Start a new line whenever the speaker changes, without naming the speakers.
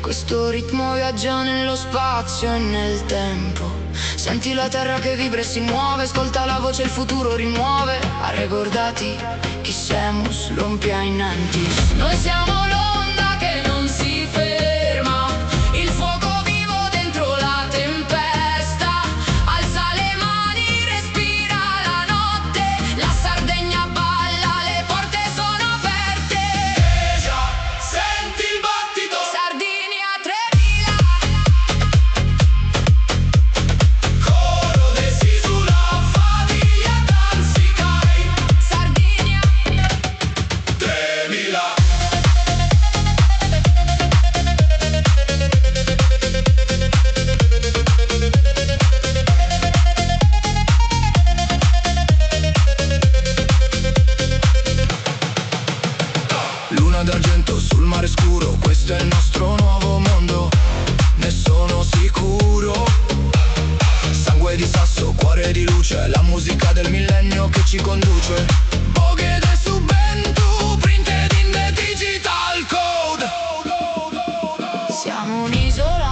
Questo ritmo viaggia nello spazio e nel tempo. Senti la terra che vibra e si muove, ascolta la voce, il futuro rimuove. Arrecordati chi siamos, l'ompia innanti. Noi siamo l'onda che non si ferma, il fuoco vivo dentro la tempesta. Alza le mani, respira la notte, la Sardegna balla, le porte sono aperte.
Senti il battito,
Sardinia 3000.
coro desi sulla famiglia Danzicai.
Sardinia
3000. Luna d'argento sul mare scuro, questo è il nostro nuovo mondo, ne sono sicuro. Sangue di sasso, cuore di luce, la musica del millennio che ci conduce. Boghe del Subentu, printed in the digital code.
Siamo un'isola